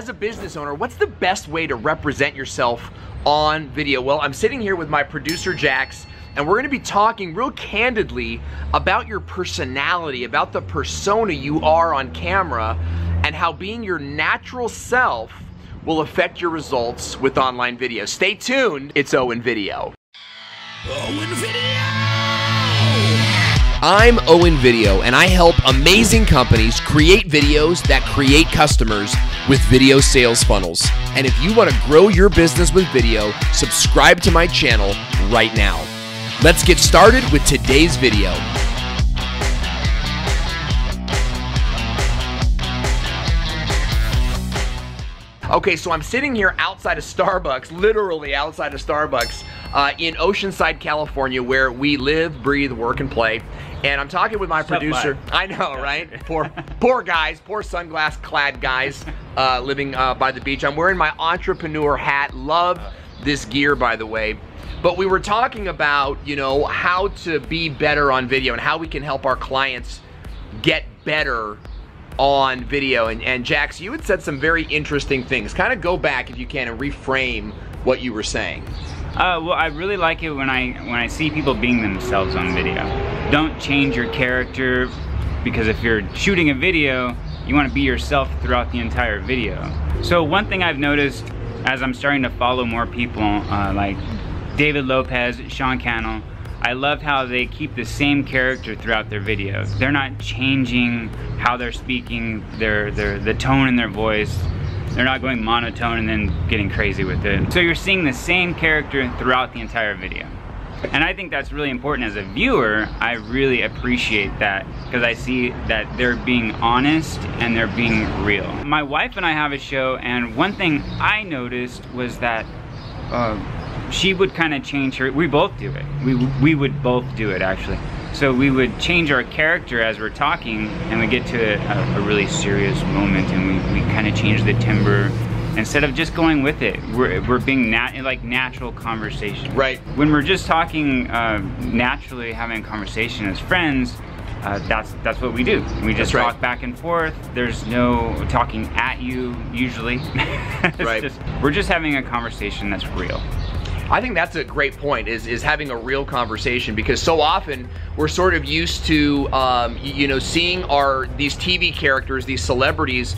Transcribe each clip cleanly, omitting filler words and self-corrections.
as a business owner, what's the best way to represent yourself on video? Well, I'm sitting here with my producer, Jax, and we're gonna be talking real candidly about your personality, about the persona you are on camera, and how being your natural self will affect your results with online video. Stay tuned, it's Owen Video. Owen Video! I'm Owen Video, and I help amazing companies create videos that create customers with video sales funnels. And if you want to grow your business with video, subscribe to my channel right now. Let's get started with today's video. Okay, so I'm sitting here outside of Starbucks, literally outside of Starbucks, in Oceanside, California, where we live, breathe, work, and play. And I'm talking with my producer. I know, right? Poor guys, poor sunglass-clad guys living by the beach. I'm wearing my entrepreneur hat. Love this gear, by the way. But we were talking about, you know, how to be better on video and how we can help our clients get better on video. And Jax, you had said some very interesting things. Kind of go back, if you can, and reframe what you were saying. Well, I really like it when I see people being themselves on video. Don't change your character, because if you're shooting a video, you want to be yourself throughout the entire video. So one thing I've noticed as I'm starting to follow more people, like David Lopez, Sean Cannell, I love how they keep the same character throughout their videos. They're not changing how they're speaking, the tone in their voice. They're not going monotone and then getting crazy with it. So you're seeing the same character throughout the entire video. And I think that's really important as a viewer. I really appreciate that because I see that they're being honest and they're being real. My wife and I have a show, and one thing I noticed was that she would kind of change her, we both do it. We would both do it, actually. So we would change our character as we're talking, and we get to a really serious moment, and we kind of change the timbre. Instead of just going with it, we're being like natural conversation. Right. When we're just talking naturally, having a conversation as friends, that's what we do. We just talk back and forth. There's no talking at you usually. We're just having a conversation that's real. I think that's a great point, is having a real conversation, because so often we're sort of used to you know, seeing these TV characters, these celebrities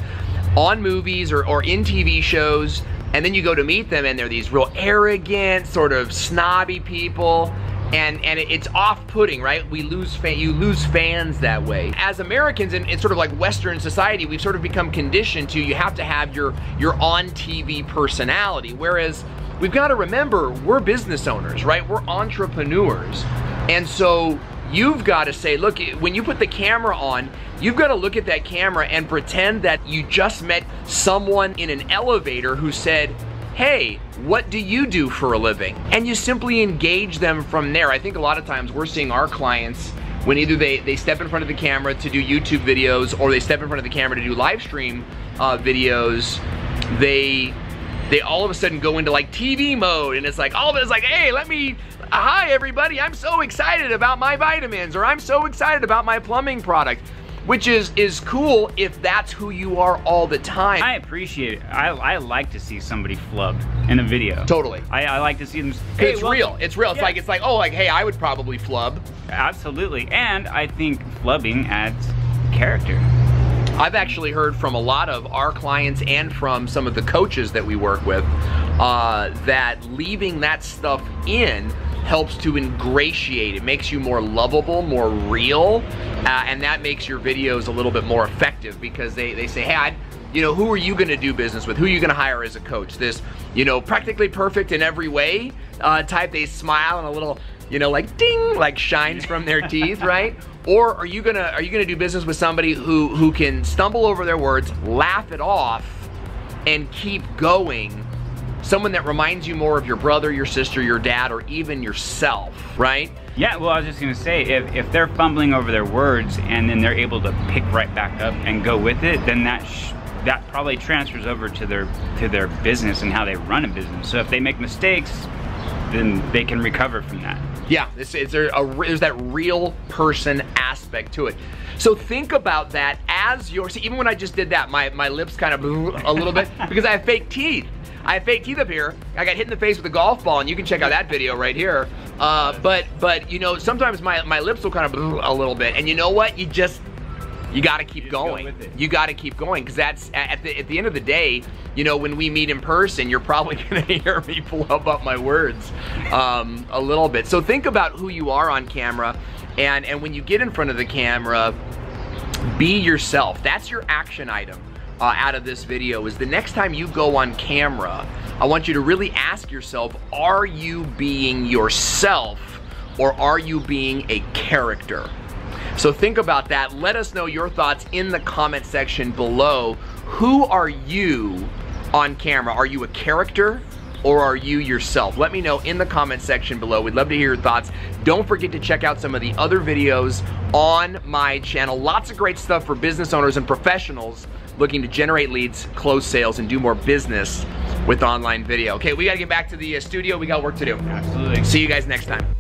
on movies or in TV shows, and then you go to meet them and they're these real arrogant, sort of snobby people, and it's off-putting, right? You lose fans that way. As Americans in sort of like Western society, we've sort of become conditioned to, you have to have your on-TV personality, whereas we've got to remember, we're business owners, right? We're entrepreneurs. And so you've got to say, look, when you put the camera on, you've got to look at that camera and pretend that you just met someone in an elevator who said, hey, what do you do for a living? And you simply engage them from there. I think a lot of times we're seeing our clients, when either they step in front of the camera to do YouTube videos, or they step in front of the camera to do live stream videos, they all of a sudden go into like TV mode, and it's like, all of it is like, hey, hi everybody, I'm so excited about my vitamins, or I'm so excited about my plumbing product, which is cool if that's who you are all the time. I appreciate it. I like to see somebody flub in a video. Totally. I like to see them. Hey, it's real. It's real. Yeah. It's like, oh, like, hey, I would probably flub. Absolutely. And I think flubbing adds character. I've actually heard from a lot of our clients and from some of the coaches that we work with that leaving that stuff in helps to ingratiate. It makes you more lovable, more real, and that makes your videos a little bit more effective, because they say, hey, you know, who are you gonna do business with? Who are you gonna hire as a coach? This, you know, practically perfect in every way type. They smile and a little, you know, like ding, like shines from their teeth, right? Or are you gonna do business with somebody who can stumble over their words, laugh it off, and keep going? Someone that reminds you more of your brother, your sister, your dad, or even yourself, right? Yeah, well, I was just gonna say, if they're fumbling over their words and then they're able to pick right back up and go with it, then that probably transfers over to their business and how they run a business. So if they make mistakes, then they can recover from that. Yeah, there's that real person aspect to it. So think about that as your, see, even when I just did that, my lips kind of blew a little bit because I have fake teeth. I have fake teeth up here. I got hit in the face with a golf ball, and you can check out that video right here. But you know, sometimes my lips will kind of blew a little bit, and you know what? You gotta keep going. You gotta keep going, because that's at the end of the day, you know, when we meet in person, you're probably gonna hear me flub up my words a little bit. So think about who you are on camera, and when you get in front of the camera, be yourself. That's your action item out of this video, is the next time you go on camera, I want you to really ask yourself, are you being yourself or are you being a character? So think about that. Let us know your thoughts in the comment section below. Who are you on camera? Are you a character or are you yourself? Let me know in the comment section below. We'd love to hear your thoughts. Don't forget to check out some of the other videos on my channel. Lots of great stuff for business owners and professionals looking to generate leads, close sales, and do more business with online video. Okay, we gotta get back to the studio. We got work to do. Absolutely. See you guys next time.